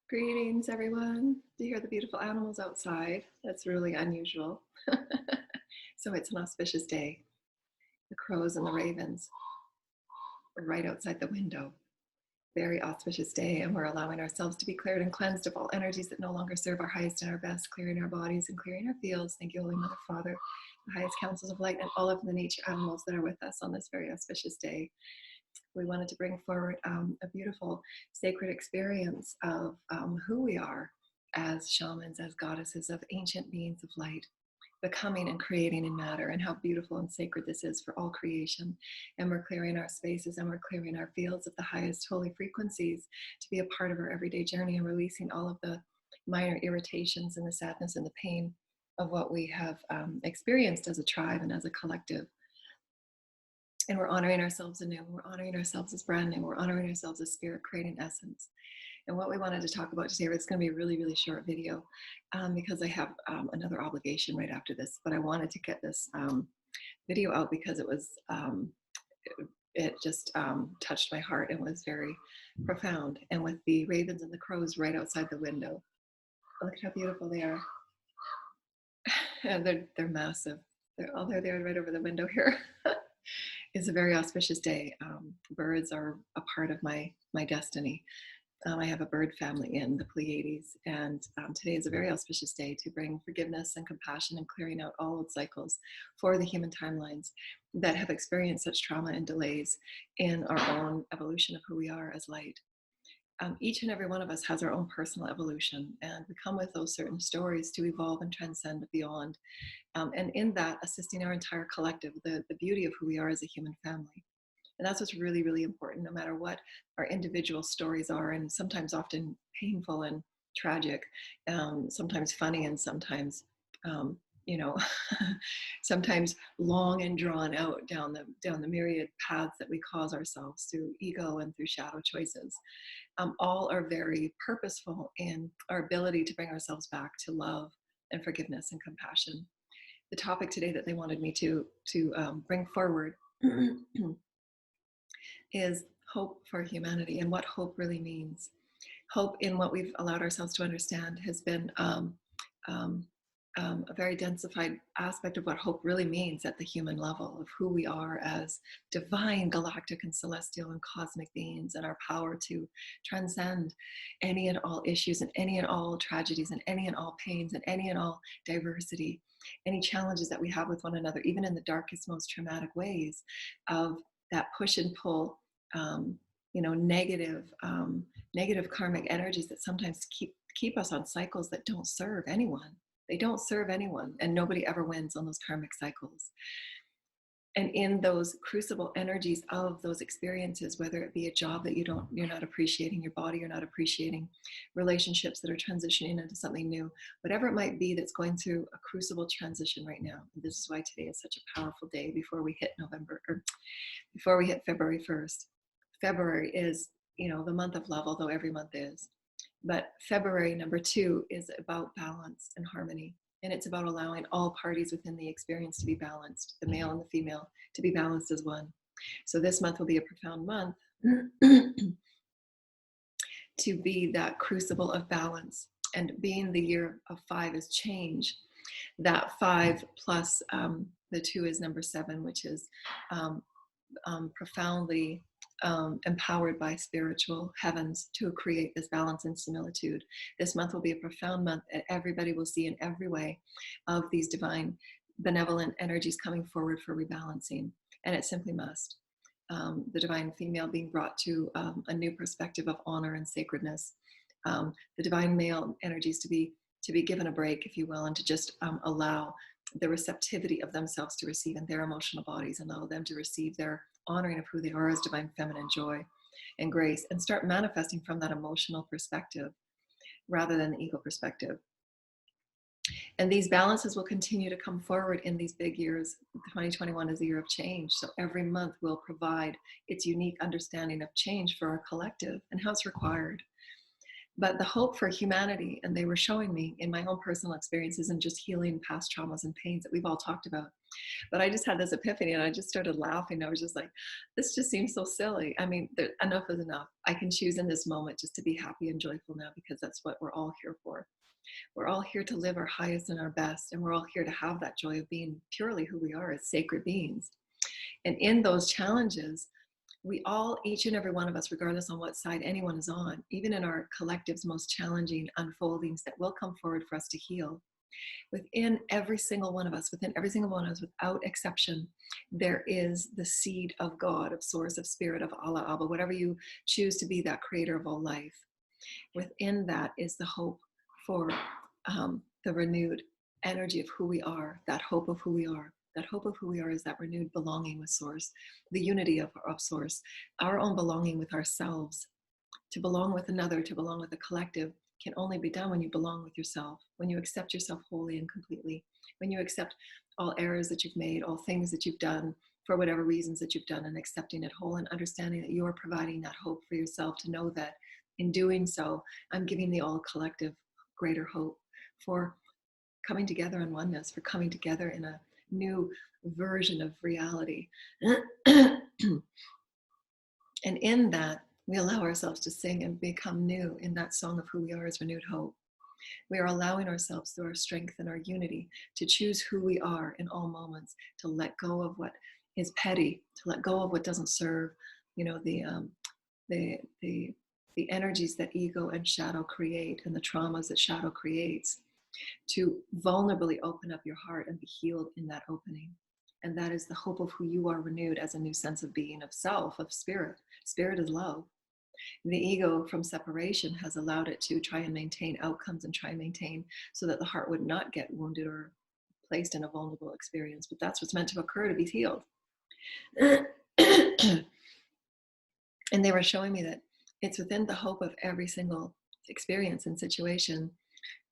Greetings, everyone. Do you hear the beautiful animals outside? That's really unusual. So it's an auspicious day. The crows and the ravens are right outside the window. Very auspicious day, and we're allowing ourselves to be cleared and cleansed of all energies that no longer serve our highest and our best, clearing our bodies and clearing our fields. Thank you, Holy Mother, Father, the highest councils of light, and all of the nature animals that are with us on this very auspicious day. We wanted to bring forward a beautiful sacred experience of who we are as shamans, as goddesses, of ancient beings of light, becoming and creating in matter, and how beautiful and sacred this is for all creation. And we're clearing our spaces and we're clearing our fields of the highest holy frequencies to be a part of our everyday journey, and releasing all of the minor irritations and the sadness and the pain of what we have experienced as a tribe and as a collective. And we're honoring ourselves anew. We're honoring ourselves as brand new. We're honoring ourselves as spirit creating essence. And what we wanted to talk about today, it's going to be a really, really short video because I have another obligation right after this. But I wanted to get this video out because it just touched my heart and was very profound. And with the ravens and the crows right outside the window, look at how beautiful they are. And they're massive. They're there right over the window here. It's a very auspicious day. Birds are a part of my destiny. I have a bird family in the Pleiades, and today is a very auspicious day to bring forgiveness and compassion and clearing out all old cycles for the human timelines that have experienced such trauma and delays in our own evolution of who we are as light. Each and every one of us has our own personal evolution, and we come with those certain stories to evolve and transcend beyond. And in that, assisting our entire collective, the beauty of who we are as a human family. And that's what's really, really important, no matter what our individual stories are, and sometimes often painful and tragic, sometimes funny, and sometimes, you know, sometimes long and drawn out down the myriad paths that we cause ourselves through ego and through shadow choices. All are very purposeful in our ability to bring ourselves back to love and forgiveness and compassion. The topic today that they wanted me to bring forward is hope for humanity, and what hope really means. Hope, in what we've allowed ourselves to understand, has been a very densified aspect of what hope really means at the human level, of who we are as divine, galactic, and celestial and cosmic beings, and our power to transcend any and all issues and any and all tragedies and any and all pains and any and all diversity, any challenges that we have with one another, even in the darkest, most traumatic ways, of that push and pull, negative karmic energies that sometimes keep us on cycles that don't serve anyone. They don't serve anyone, and nobody ever wins on those karmic cycles. And in those crucible energies of those experiences, whether it be a job that you're not appreciating, your body you're not appreciating, relationships that are transitioning into something new, whatever it might be that's going through a crucible transition right now. And this is why today is such a powerful day before we hit before we hit February 1st. February is, the month of love, although every month is. But February number 2 is about balance and harmony. And it's about allowing all parties within the experience to be balanced, the male and the female, to be balanced as one. So this month will be a profound month to be that crucible of balance. And being the year of 5 is change. That 5 plus the 2 is number 7, which is profoundly empowered by spiritual heavens to create this balance and similitude. This month will be a profound month, and everybody will see in every way of these divine benevolent energies coming forward for rebalancing, and it simply must. The divine female being brought to a new perspective of honor and sacredness. The divine male energies to be given a break, if you will, and to just allow the receptivity of themselves to receive in their emotional bodies, and allow them to receive their honoring of who they are as divine feminine joy and grace, and start manifesting from that emotional perspective rather than the ego perspective. And these balances will continue to come forward in these big years. 2021 is a year of change, so every month will provide its unique understanding of change for our collective and how it's required. But the hope for humanity, and they were showing me in my own personal experiences and just healing past traumas and pains that we've all talked about. But I just had this epiphany and I just started laughing. I was just like, this just seems so silly. I mean, enough is enough. I can choose in this moment just to be happy and joyful now, because that's what we're all here for. We're all here to live our highest and our best. And we're all here to have that joy of being purely who we are as sacred beings. And in those challenges, we all, each and every one of us, regardless on what side anyone is on, even in our collective's most challenging unfoldings that will come forward for us to heal, within every single one of us, without exception, there is the seed of God, of Source, of Spirit, of Allah, Abba, whatever you choose to be, that creator of all life. Within that is the hope for the renewed energy of who we are, that hope of who we are. That hope of who we are is that renewed belonging with Source, the unity of Source, our own belonging with ourselves. To belong with another, to belong with a collective, can only be done when you belong with yourself, when you accept yourself wholly and completely, when you accept all errors that you've made, all things that you've done for whatever reasons that you've done, and accepting it whole and understanding that you're providing that hope for yourself, to know that in doing so, I'm giving the all collective greater hope for coming together in oneness, for coming together in a new version of reality. And in that, we allow ourselves to sing and become new in that song of who we are as renewed hope. We are allowing ourselves, through our strength and our unity, to choose who we are in all moments, to let go of what is petty, to let go of what doesn't serve, the energies that ego and shadow create, and the traumas that shadow creates, to vulnerably open up your heart and be healed in that opening. And that is the hope of who you are, renewed as a new sense of being, of self, of spirit. Spirit is love. The ego, from separation, has allowed it to try and maintain outcomes and try and maintain so that the heart would not get wounded or placed in a vulnerable experience. But that's what's meant to occur to be healed. And they were showing me that it's within the hope of every single experience and situation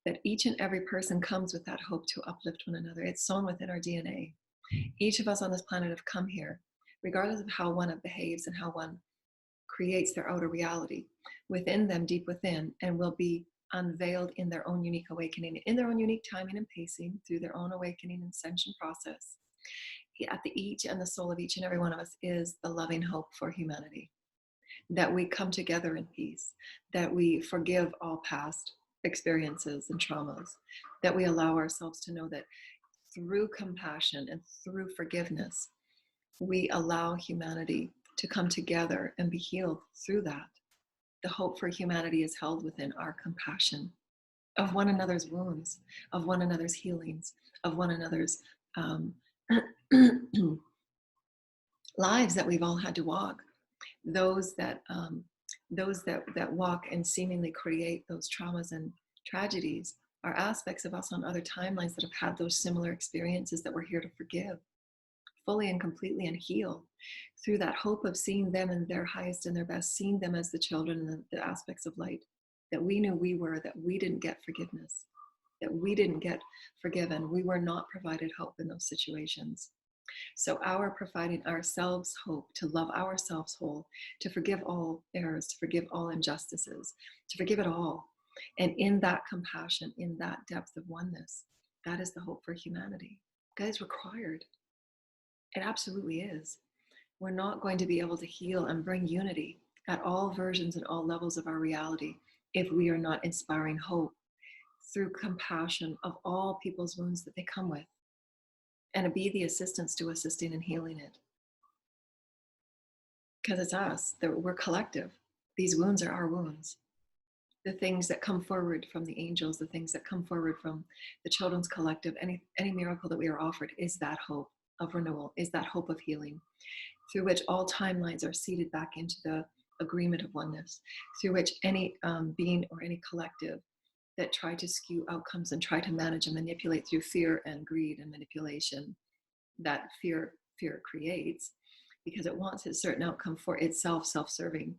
that each and every person comes with that hope to uplift one another. It's sown within our DNA. Each of us on this planet have come here, regardless of how one behaves and how one creates their outer reality, within them, deep within, and will be unveiled in their own unique awakening, in their own unique timing and pacing, through their own awakening and ascension process. At the each and the soul of each and every one of us is the loving hope for humanity, that we come together in peace, that we forgive all past experiences and traumas, that we allow ourselves to know that through compassion and through forgiveness, we allow humanity to come together and be healed through that. The hope for humanity is held within our compassion of one another's wounds, of one another's healings, of one another's lives that we've all had to walk. Those that walk and seemingly create those traumas and tragedies are aspects of us on other timelines that have had those similar experiences that we're here to forgive fully and completely and heal through that hope of seeing them in their highest and their best, seeing them as the children and the aspects of light that we knew we were, that we didn't get forgiveness, that we didn't get forgiven. We were not provided hope in those situations. So our providing ourselves hope, to love ourselves whole, to forgive all errors, to forgive all injustices, to forgive it all. And in that compassion, in that depth of oneness, that is the hope for humanity. That is required. It absolutely is. We're not going to be able to heal and bring unity at all versions and all levels of our reality if we are not inspiring hope through compassion of all people's wounds that they come with, and to be the assistance to assisting and healing it. Because it's us, we're collective. These wounds are our wounds. The things that come forward from the angels, the things that come forward from the children's collective, any miracle that we are offered is that hope of renewal, is that hope of healing, through which all timelines are seeded back into the agreement of oneness, through which any being or any collective that try to skew outcomes and try to manage and manipulate through fear and greed and manipulation, that fear creates, because it wants a certain outcome for itself, self-serving.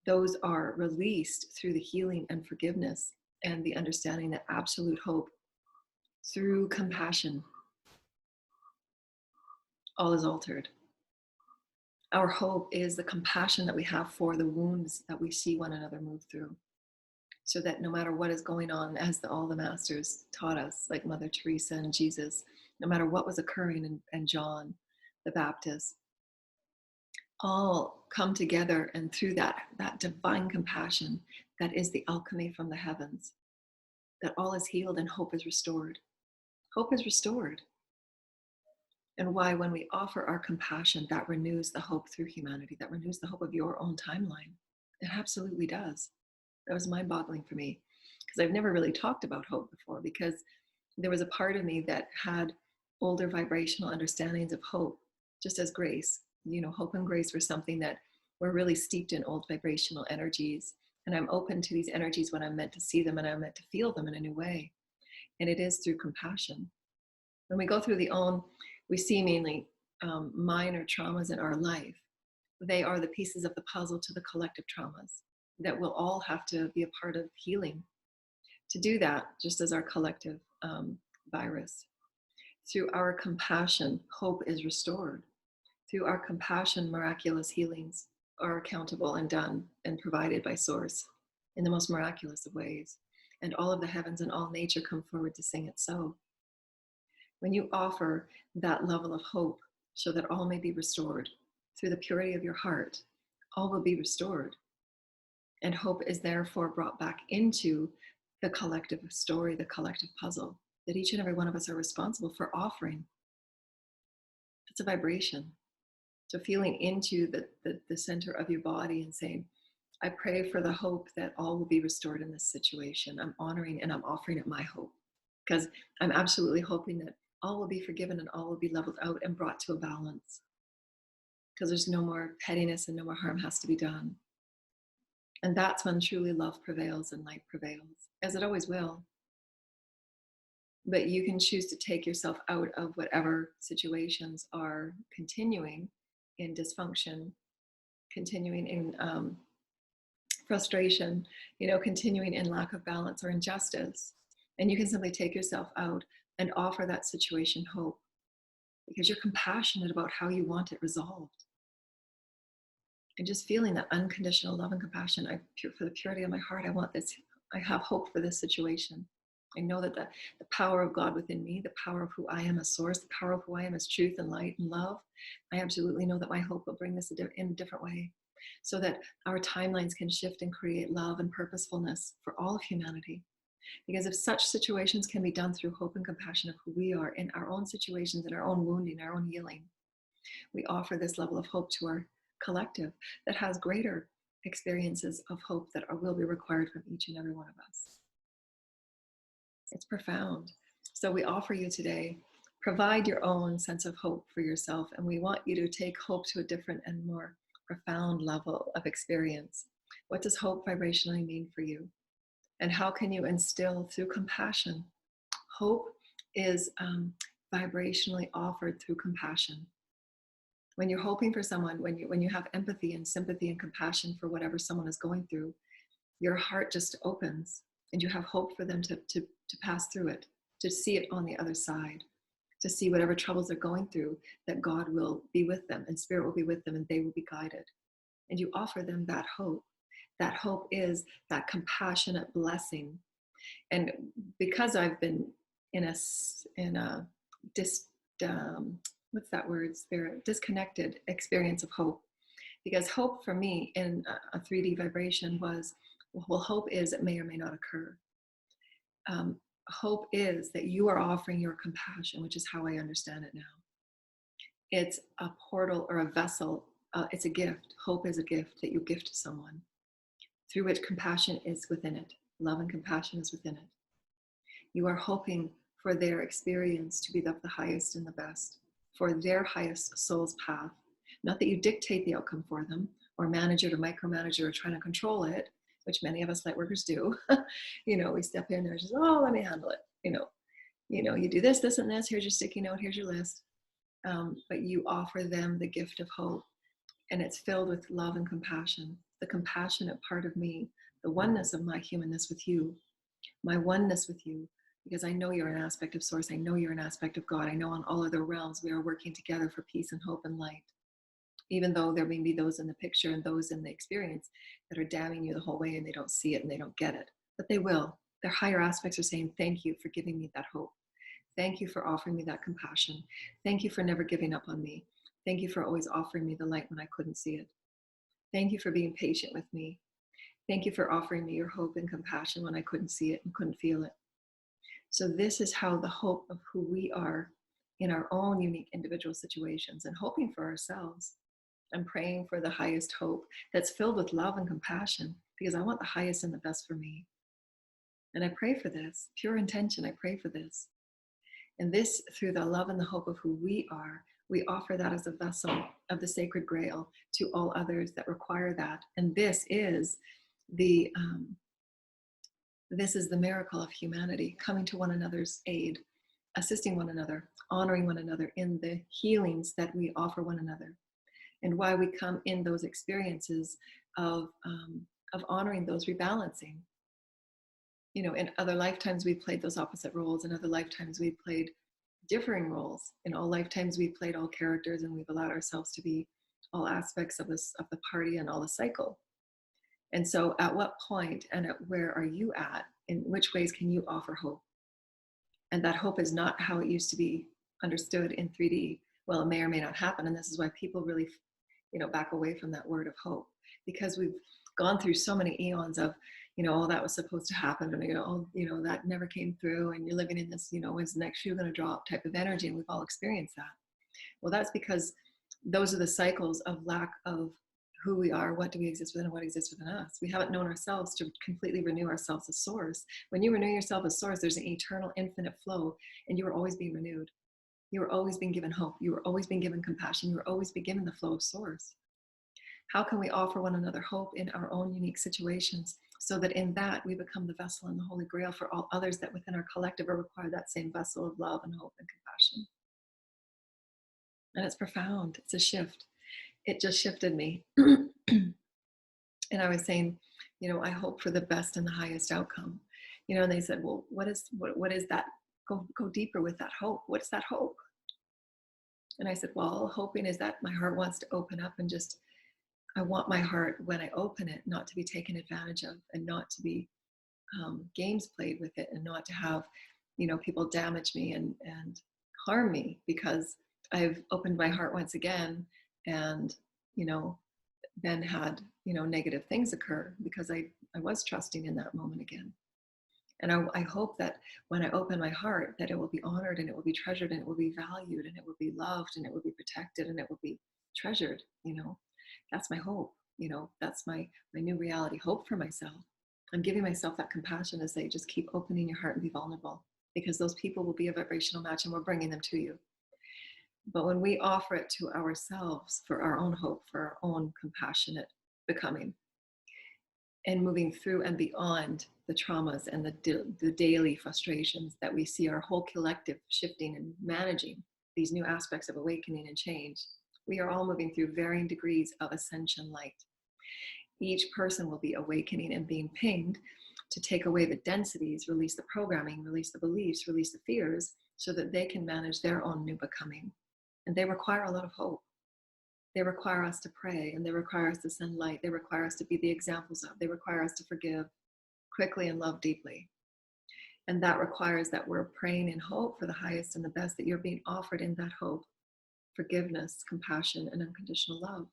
Those are released through the healing and forgiveness and the understanding that absolute hope through compassion, all is altered. Our hope is the compassion that we have for the wounds that we see one another move through. so that no matter what is going on, as all the masters taught us, like Mother Teresa and Jesus, no matter what was occurring, and John the Baptist, all come together, and through that divine compassion that is the alchemy from the heavens, that all is healed and hope is restored. Hope is restored. And why, when we offer our compassion, that renews the hope through humanity, that renews the hope of your own timeline. It absolutely does. That was mind-boggling for me, because I've never really talked about hope before, because there was a part of me that had older vibrational understandings of hope, just as grace. You know, hope and grace were something that were really steeped in old vibrational energies. And I'm open to these energies when I'm meant to see them and I'm meant to feel them in a new way. And it is through compassion. When we go through we see mainly minor traumas in our life. They are the pieces of the puzzle to the collective traumas that will all have to be a part of healing. To do that, just as our collective virus, through our compassion, hope is restored. Through our compassion, miraculous healings are accountable and done and provided by Source in the most miraculous of ways. And all of the heavens and all nature come forward to sing it so. When you offer that level of hope so that all may be restored, through the purity of your heart, all will be restored. And hope is therefore brought back into the collective story, the collective puzzle that each and every one of us are responsible for offering. It's a vibration. So feeling into the center of your body and saying, I pray for the hope that all will be restored in this situation. I'm honoring and I'm offering it my hope, because I'm absolutely hoping that all will be forgiven and all will be leveled out and brought to a balance, because there's no more pettiness and no more harm has to be done. And that's when truly love prevails and light prevails, as it always will. But you can choose to take yourself out of whatever situations are continuing in dysfunction, continuing in frustration, continuing in lack of balance or injustice. And you can simply take yourself out and offer that situation hope, because you're compassionate about how you want it resolved. And just feeling that unconditional love and compassion, for the purity of my heart, I want this. I have hope for this situation. I know that the power of God within me, the power of who I am as Source, the power of who I am as truth and light and love, I absolutely know that my hope will bring this in a different way, so that our timelines can shift and create love and purposefulness for all of humanity. Because if such situations can be done through hope and compassion of who we are in our own situations, in our own wounding, our own healing, we offer this level of hope to our collective that has greater experiences of hope that will be required from each and every one of us. It's profound. So we offer you today, provide your own sense of hope for yourself, and we want you to take hope to a different and more profound level of experience. What does hope vibrationally mean for you? And how can you instill through compassion? Hope is vibrationally offered through compassion. When you're hoping for someone, when you have empathy and sympathy and compassion for whatever someone is going through, your heart just opens and you have hope for them to pass through it, to see it on the other side, to see whatever troubles they're going through, that God will be with them and Spirit will be with them and they will be guided. And you offer them that hope. That hope is that compassionate blessing. And because I've been in a what's that word, Spirit? Disconnected experience of hope. Because hope for me in a 3D vibration was, well, hope is it may or may not occur. Hope is that you are offering your compassion, which is how I understand it now. It's a portal or a vessel. It's a gift. Hope is a gift that you gift to someone, through which compassion is within it. Love and compassion is within it. You are hoping for their experience to be the highest and the best, for their highest soul's path. Not that you dictate the outcome for them, or manage it, or micromanage it, or try to control it, which many of us light workers do. We step in there and just, let me handle it. You do this, this, and this. Here's your sticky note. Here's your list. But you offer them the gift of hope, and it's filled with love and compassion. The compassionate part of me, the oneness of my humanness with you, my oneness with you, because I know you're an aspect of Source. I know you're an aspect of God. I know on all other realms we are working together for peace and hope and light. Even though there may be those in the picture and those in the experience that are damning you the whole way and they don't see it and they don't get it. but they will. Their higher aspects are saying, thank you for giving me that hope. Thank you for offering me that compassion. Thank you for never giving up on me. Thank you for always offering me the light when I couldn't see it. Thank you for being patient with me. Thank you for offering me your hope and compassion when I couldn't see it and couldn't feel it. So this is how the hope of who we are in our own unique individual situations, and hoping for ourselves. I'm praying for the highest hope that's filled with love and compassion, because I want the highest and the best for me. And I pray for this, pure intention, I pray for this. And this, through the love and the hope of who we are, we offer that as a vessel of the sacred grail to all others that require that. And this is the miracle of humanity, coming to one another's aid, assisting one another, honoring one another in the healings that we offer one another, and why we come in those experiences of honoring those rebalancing. You know, in other lifetimes we played those opposite roles. In other lifetimes we played differing roles. In all lifetimes we played all characters, and we've allowed ourselves to be all aspects of the party and all the cycle. And so at what point and at where are you at? In which ways can you offer hope? And that hope is not how it used to be understood in 3D. Well, it may or may not happen. And this is why people really, back away from that word of hope, because we've gone through so many eons of, oh, that was supposed to happen. And, that never came through. And you're living in this, when's the next shoe going to drop type of energy. And we've all experienced that. Well, that's because those are the cycles of lack of who we are, what do we exist within, and what exists within us. We haven't known ourselves to completely renew ourselves as source. When you renew yourself as source, there's an eternal, infinite flow, and you are always being renewed. You are always being given hope. You are always being given compassion. You are always being given the flow of source. How can we offer one another hope in our own unique situations, so that in that we become the vessel and the Holy Grail for all others that within our collective are required that same vessel of love and hope and compassion? And it's profound. It's a shift. It just shifted me. And I was saying, I hope for the best and the highest outcome. And they said, well, what is that? Go deeper with that hope. What's that hope? And I said, well, hoping is that my heart wants to open up, and just, I want my heart, when I open it, not to be taken advantage of, and not to be games played with it, and not to have, people damage me and harm me because I've opened my heart once again, and, then had, negative things occur because I was trusting in that moment again. And I hope that when I open my heart, that it will be honored, and it will be treasured, and it will be valued, and it will be loved, and it will be protected, and it will be treasured. That's my hope. That's my new reality, hope for myself. I'm giving myself that compassion to say, just keep opening your heart and be vulnerable, because those people will be a vibrational match, and we're bringing them to you. But when we offer it to ourselves for our own hope, for our own compassionate becoming, and moving through and beyond the traumas and the daily frustrations that we see our whole collective shifting and managing these new aspects of awakening and change, we are all moving through varying degrees of ascension light. Each person will be awakening and being pinged to take away the densities, release the programming, release the beliefs, release the fears, so that they can manage their own new becoming. And they require a lot of hope. They require us to pray, and they require us to send light. They require us to be the examples of. They require us to forgive quickly and love deeply. And that requires that we're praying in hope for the highest and the best, that you're being offered in that hope forgiveness, compassion, and unconditional love.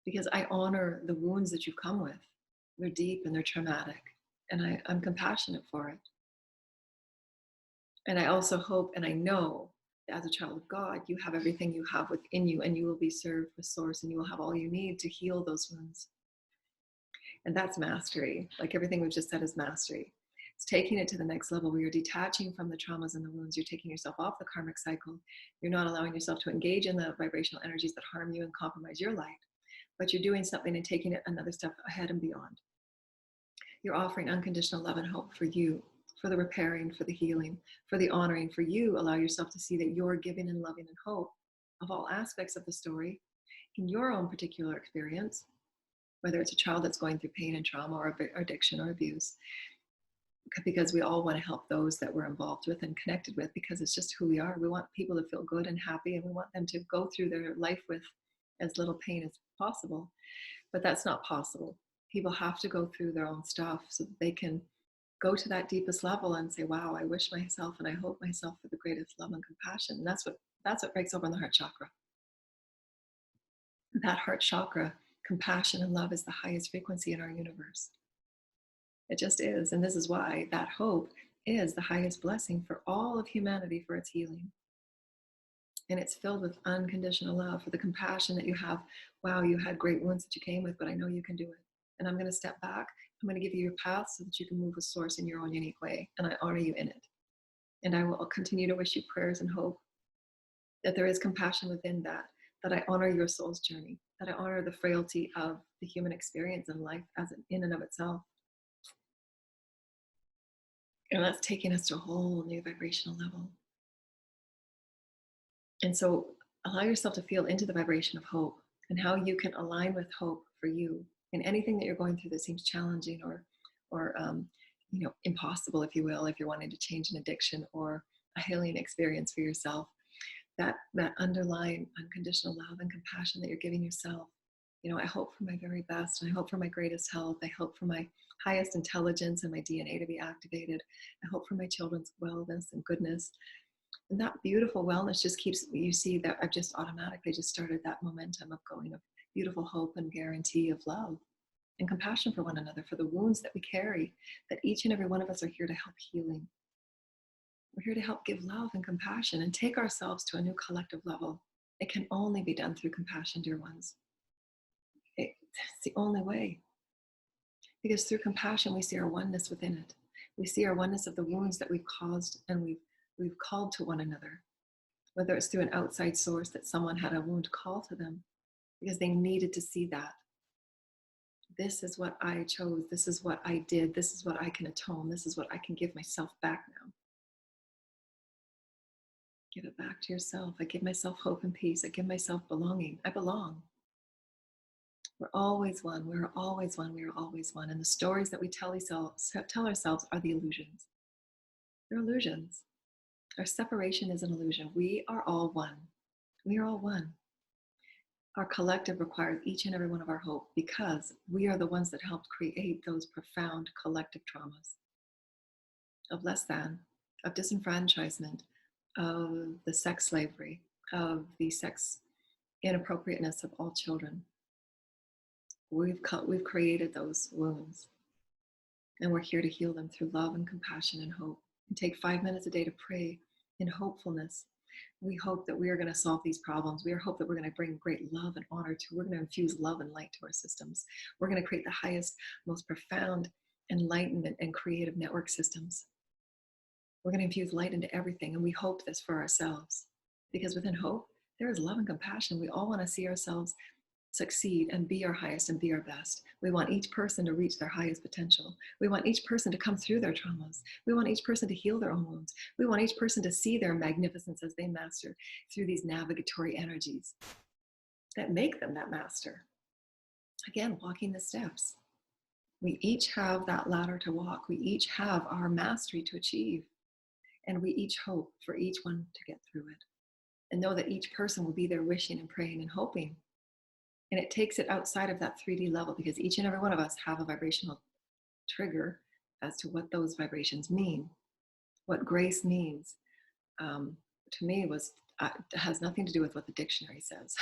Because I honor the wounds that you've come with. They're deep and they're traumatic, and I'm compassionate for it. And I also hope, and I know, as a child of God, you have everything you have within you, and you will be served with source, and you will have all you need to heal those wounds. And that's mastery. Like everything we've just said is mastery. It's taking it to the next level where you're detaching from the traumas and the wounds. You're taking yourself off the karmic cycle. You're not allowing yourself to engage in the vibrational energies that harm you and compromise your light, but you're doing something and taking it another step ahead and beyond. You're offering unconditional love and hope for you, for the repairing, for the healing, for the honoring, for you. Allow yourself to see that you're giving and loving and hope of all aspects of the story in your own particular experience, whether it's a child that's going through pain and trauma or addiction or abuse, because we all want to help those that we're involved with and connected with, because it's just who we are. We want people to feel good and happy, and we want them to go through their life with as little pain as possible. But that's not possible. People have to go through their own stuff so that they can go to that deepest level and say, wow, I wish myself and I hope myself for the greatest love and compassion. And that's what breaks open the heart chakra. That heart chakra, compassion and love, is the highest frequency in our universe. It just is. And this is why that hope is the highest blessing for all of humanity for its healing. And it's filled with unconditional love for the compassion that you have. Wow, you had great wounds that you came with, but I know you can do it. And I'm going to step back. I'm going to give you your path so that you can move with source in your own unique way. And I honor you in it. And I will continue to wish you prayers and hope that there is compassion within that I honor your soul's journey, that I honor the frailty of the human experience and life as in and of itself. And that's taking us to a whole new vibrational level. And so allow yourself to feel into the vibration of hope and how you can align with hope for you in anything that you're going through that seems challenging or impossible, if you will, if you're wanting to change an addiction or a healing experience for yourself. That underlying unconditional love and compassion that you're giving yourself. I hope for my very best. I hope for my greatest health. I hope for my highest intelligence and my DNA to be activated. I hope for my children's wellness and goodness. And that beautiful wellness just keeps, you see that I've just automatically just started that momentum of going of beautiful hope and guarantee of love and compassion for one another, for the wounds that we carry, that each and every one of us are here to help healing. We're here to help give love and compassion and take ourselves to a new collective level. It can only be done through compassion, dear ones. It's the only way. Because through compassion, we see our oneness within it. We see our oneness of the wounds that we've caused and we've called to one another. Whether it's through an outside source that someone had a wound call to them because they needed to see that. This is what I chose. This is what I did. This is what I can atone. This is what I can give myself back now. Give it back to yourself. I give myself hope and peace. I give myself belonging. I belong. We're always one. We're always one. We are always one. And the stories that we tell ourselves are the illusions. They're illusions. Our separation is an illusion. We are all one. We are all one. Our collective requires each and every one of our hope because we are the ones that helped create those profound collective traumas of less than, of disenfranchisement, of the sex slavery, of the sex inappropriateness of all children. We've created those wounds, and we're here to heal them through love and compassion and hope. And take 5 minutes a day to pray in hopefulness. We hope that we are going to solve these problems. We hope that we're going to bring great love and honor to. We're going to infuse love and light to our systems. We're going to create the highest, most profound enlightenment and creative network systems. We're going to infuse light into everything, and we hope this for ourselves. Because within hope, there is love and compassion. We all want to see ourselves succeed and be our highest and be our best. We want each person to reach their highest potential. We want each person to come through their traumas. We want each person to heal their own wounds. We want each person to see their magnificence as they master through these navigatory energies that make them that master. Again, walking the steps. We each have that ladder to walk. We each have our mastery to achieve. And we each hope for each one to get through it. And know that each person will be there wishing and praying and hoping. And it takes it outside of that 3D level because each and every one of us have a vibrational trigger as to what those vibrations mean, what grace means. To me, has nothing to do with what the dictionary says.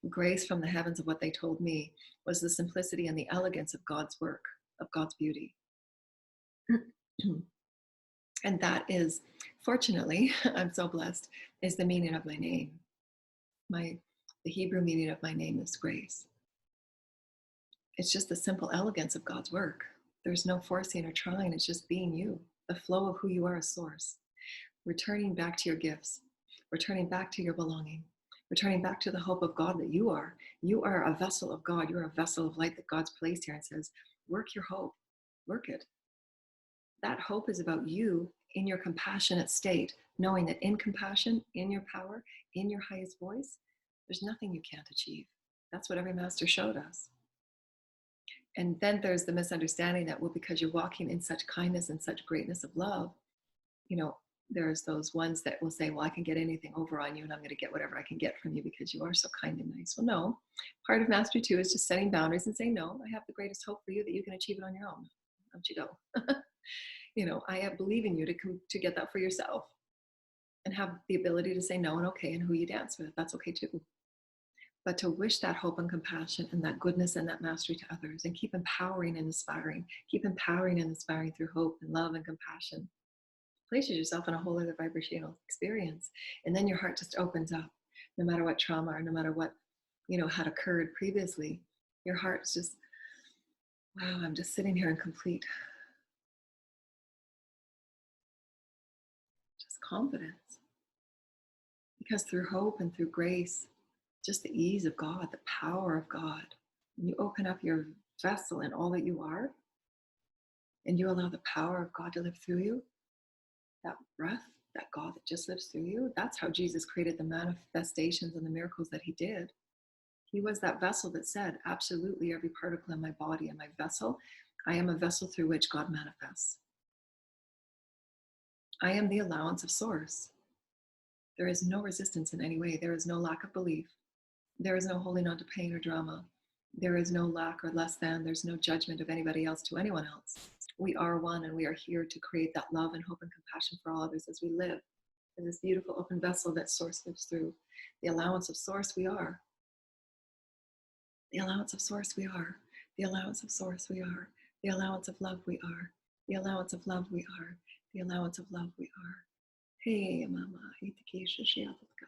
Grace from the heavens of what they told me was the simplicity and the elegance of God's work, of God's beauty. And that is, fortunately, I'm so blessed, is the meaning of my name. The Hebrew meaning of my name is grace. It's just the simple elegance of God's work. There's no forcing or trying. It's just being you, the flow of who you are as source. Returning back to your gifts, returning back to your belonging, returning back to the hope of God that you are. You are a vessel of God. You're a vessel of light that God's placed here and says, work your hope, work it. That hope is about you in your compassionate state, knowing that in compassion, in your power, in your highest voice, there's nothing you can't achieve. That's what every master showed us. And then there's the misunderstanding that, well, because you're walking in such kindness and such greatness of love, There's those ones that will say, well, I can get anything over on you and I'm going to get whatever I can get from you because you are so kind and nice. Well, no. Part of mastery too is just setting boundaries and saying, no, I have the greatest hope for you that you can achieve it on your own. Don't you go? I believe in you to get that for yourself and have the ability to say no and okay and who you dance with. That's okay too. But to wish that hope and compassion and that goodness and that mastery to others and keep empowering and inspiring, through hope and love and compassion, places yourself in a whole other vibrational experience. And then your heart just opens up, no matter what trauma or no matter what, had occurred previously. Your heart's just, wow, I'm just sitting here in complete just confidence. Because through hope and through grace, just the ease of God, the power of God, when you open up your vessel and all that you are, and you allow the power of God to live through you, that breath, that God that just lives through you, that's how Jesus created the manifestations and the miracles that he did. He was that vessel that said, absolutely every particle in my body and my vessel, I am a vessel through which God manifests. I am the allowance of source. There is no resistance in any way. There is no lack of belief. There is no holding on to pain or drama. There is no lack or less than. There's no judgment of anybody else to anyone else. We are one, and we are here to create that love and hope and compassion for all others as we live in this beautiful open vessel that source lives through. The allowance of source we are. The allowance of source we are. The allowance of source we are. The allowance of love we are. The allowance of love we are. The allowance of love we are. Hey, mama, itikesha shiatatka.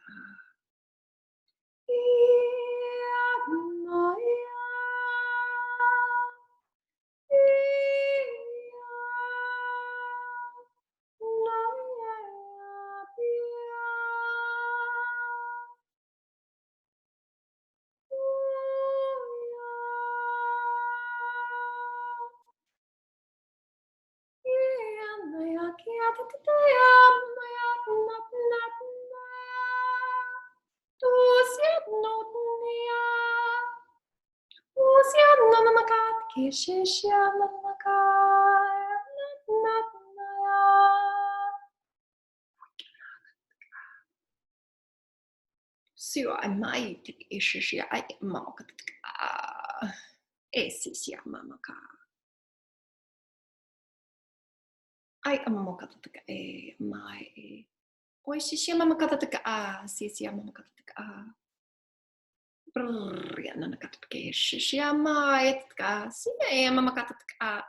I am a mokataka e mai e. Oishishia mamakataka a, sisia mamakataka a. Brrriana nakataka shishia mai taka, si a mamakataka a,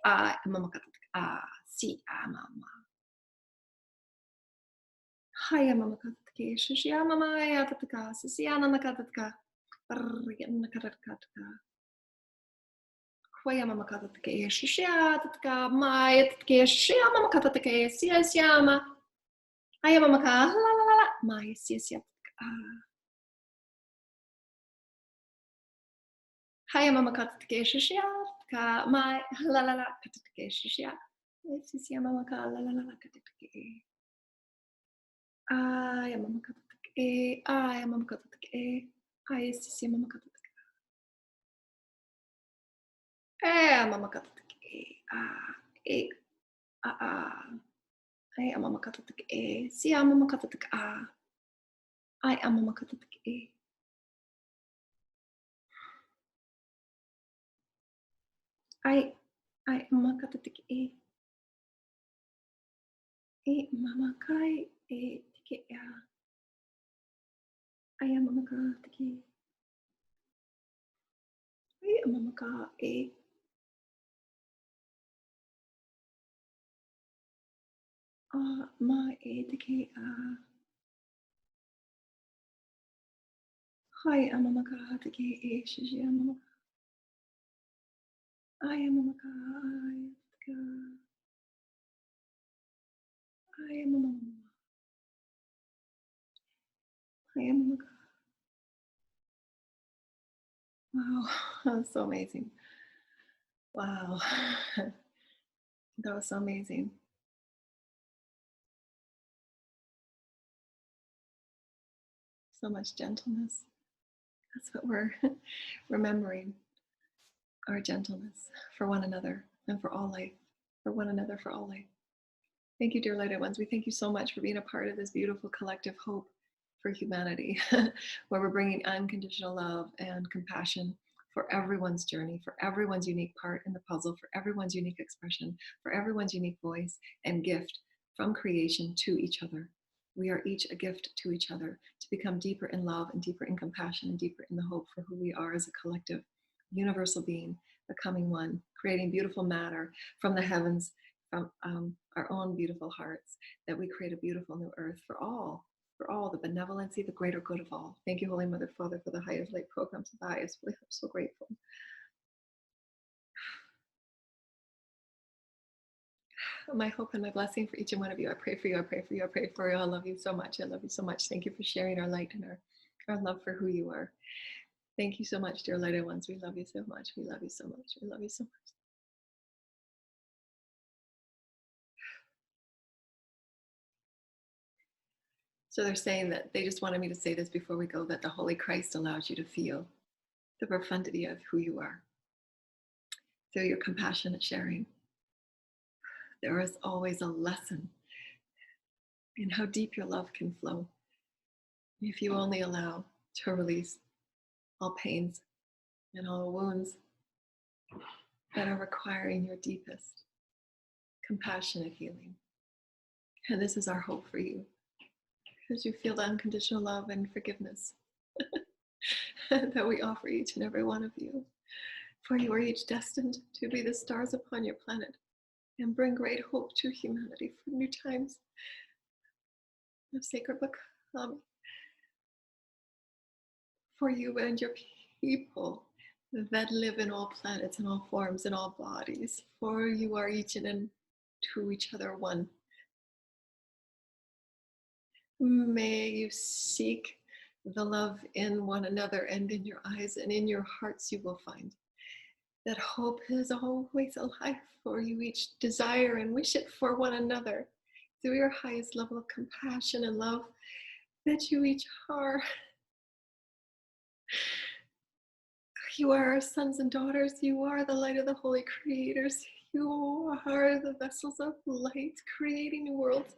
a mamakataka a, si a mama. Haya mamakataka shishia mamai ataka, sisia nakataka. Brrriana nakataka. Kwaya mamakataka shishia ataka, mai ataka shia mamakataka sia siama. Haya mamaka la la la la mai sisia ataka. Haya mama kata take shishia ka mai la la la kata take shishia. Sisia mama ka la la la kata take. Aya mama kata take. Aya mama kata take. Aya sisia mama kata take. Mama kata take. Aya mama kata take. Sia mama kata take. Aya mama kata take. Ay mama kata take. Mama kai take ya. Ay mama kata take. Ay mama ka ma take hi mama ka take shishi mama. Ay mama ka ay mama. Ay mama ka. Wow, that was so amazing. Wow. That was so amazing. So much gentleness. That's what we're remembering, our gentleness for one another and for all life, for one another, for all life. Thank you, dear lighted ones. We thank you so much for being a part of this beautiful collective hope for humanity, where we're bringing unconditional love and compassion for everyone's journey, for everyone's unique part in the puzzle, for everyone's unique expression, for everyone's unique voice and gift from creation to each other. We are each a gift to each other to become deeper in love and deeper in compassion and deeper in the hope for who we are as a collective, universal being, becoming one, creating beautiful matter from the heavens, from our own beautiful hearts, that we create a beautiful new earth for all, the benevolency, the greater good of all. Thank you, Holy Mother, Father, for the highest light programs of I. I'm so grateful. My hope and my blessing for each and one of you. I pray for you. I pray for you. I pray for you. I love you so much. I love you so much. Thank you for sharing our light and our love for who you are. Thank you so much, dear lighted ones. We love you so much. We love you so much. We love you so much. So they're saying that they just wanted me to say this before we go, that the Holy Christ allows you to feel the profundity of who you are through your compassionate sharing. There is always a lesson in how deep your love can flow if you only allow to release all pains and all wounds that are requiring your deepest compassionate healing. And this is our hope for you, because you feel the unconditional love and forgiveness that we offer each and every one of you. For you are each destined to be the stars upon your planet and bring great hope to humanity for new times of sacred becoming. For you and your people that live in all planets, in all forms, in all bodies. For you are each and to each other one. May you seek the love in one another, and in your eyes and in your hearts you will find that hope is always alive. For you each desire and wish it for one another through your highest level of compassion and love that you each are. You are our sons and daughters. You are the light of the holy creators. You are the vessels of light creating new worlds.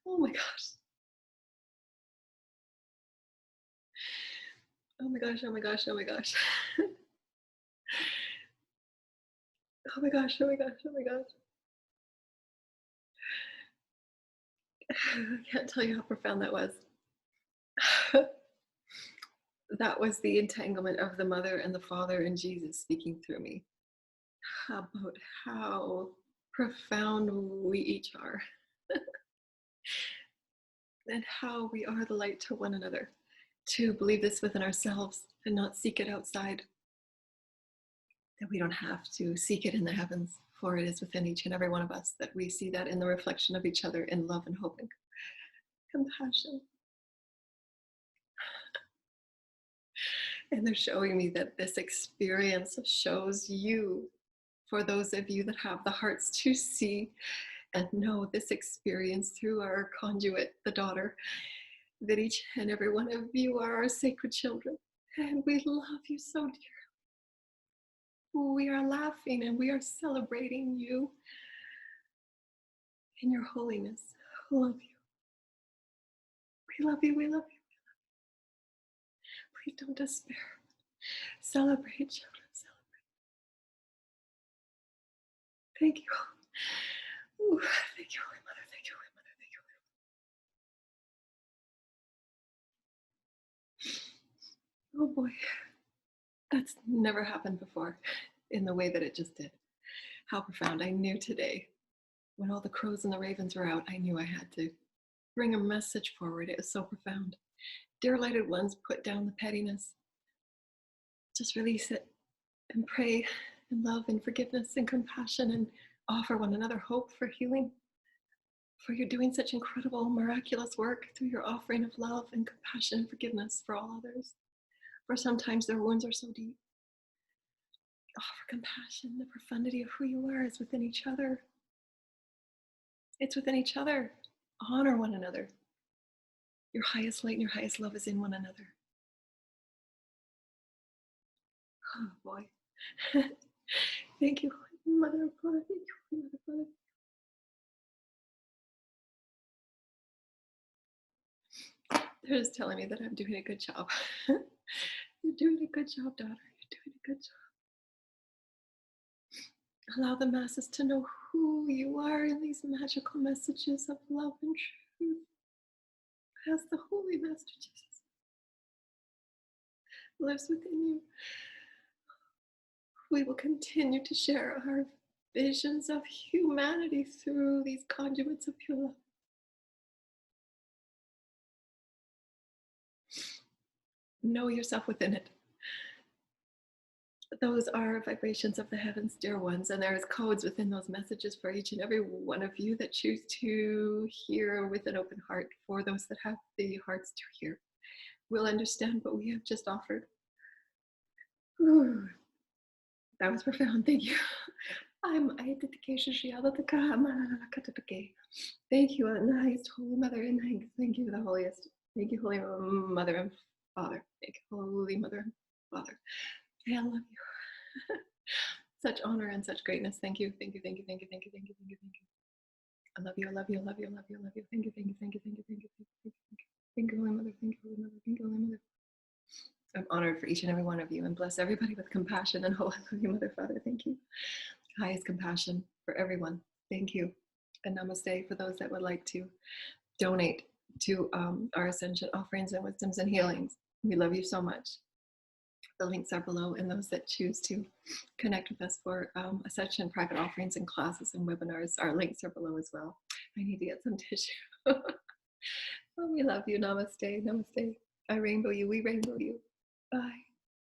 Oh my gosh. Oh my gosh, oh my gosh, oh my gosh. Oh my gosh, oh my gosh, oh my gosh. I can't tell you how profound that was. That was the entanglement of the Mother and the Father and Jesus speaking through me about how profound we each are and how we are the light to one another, to believe this within ourselves and not seek it outside, that we don't have to seek it in the heavens, for it is within each and every one of us, that we see that in the reflection of each other in love and hope and compassion. And they're showing me that this experience shows you, for those of you that have the hearts to see and know this experience through our conduit, the daughter, that each and every one of you are our sacred children. And we love you so dearly. We are laughing and we are celebrating you in your holiness. We love you. We love you. We love you. Please don't despair. Celebrate, children. Celebrate. Thank you. Ooh, thank you, Holy Mother. Thank you, Holy Mother. Thank you, Holy Mother. Oh boy. That's never happened before in the way that it just did. How profound. I knew today, when all the crows and the ravens were out, I knew I had to bring a message forward. It was so profound. Dear lighted ones, put down the pettiness. Just release it and pray and love and forgiveness and compassion and offer one another hope for healing. For you're doing such incredible, miraculous work through your offering of love and compassion and forgiveness for all others. For sometimes their wounds are so deep. Offer compassion. The profundity of who you are is within each other. It's within each other. Honor one another. Your highest light and your highest love is in one another. Oh boy. Thank you, Mother of God. Thank you, Mother of God. They're just telling me that I'm doing a good job. You're doing a good job, daughter. You're doing a good job. Allow the masses to know who you are in these magical messages of love and truth. As the Holy Master Jesus lives within you, we will continue to share our visions of humanity through these conduits of pure love. Know yourself within it. Those are vibrations of the heavens, dear ones, and there's codes within those messages for each and every one of you that choose to hear with an open heart. For those that have the hearts to hear, will understand what we have just offered. Ooh, that was profound. Thank you. Thank you, the highest Holy Mother, and thank you, the holiest. Thank you, Holy Mother and Father. Thank you, Holy Mother and Father. I love you. Such honor and such greatness. Thank you. Thank you. Thank you. Thank you. Thank you. Thank you. Thank you. Thank you. I love you. I love you. I love you. I love you. I love you. Thank you. Thank you. Thank you. Thank you. Thank you. Thank you. Thank you, Holy Mother. Thank you, Holy Mother. Thank you, Holy Mother. I'm honored for each and every one of you, and bless everybody with compassion and hope. I love you, Mother, Father. Thank you. Highest compassion for everyone. Thank you. And namaste for those that would like to donate to our Ascension offerings and wisdoms and healings. We love you so much. The links are below, and those that choose to connect with us for Ascension private offerings and classes and webinars, our links are below as well. I need to get some tissue. Oh, we love you. Namaste. Namaste. I rainbow you. We rainbow you. Bye.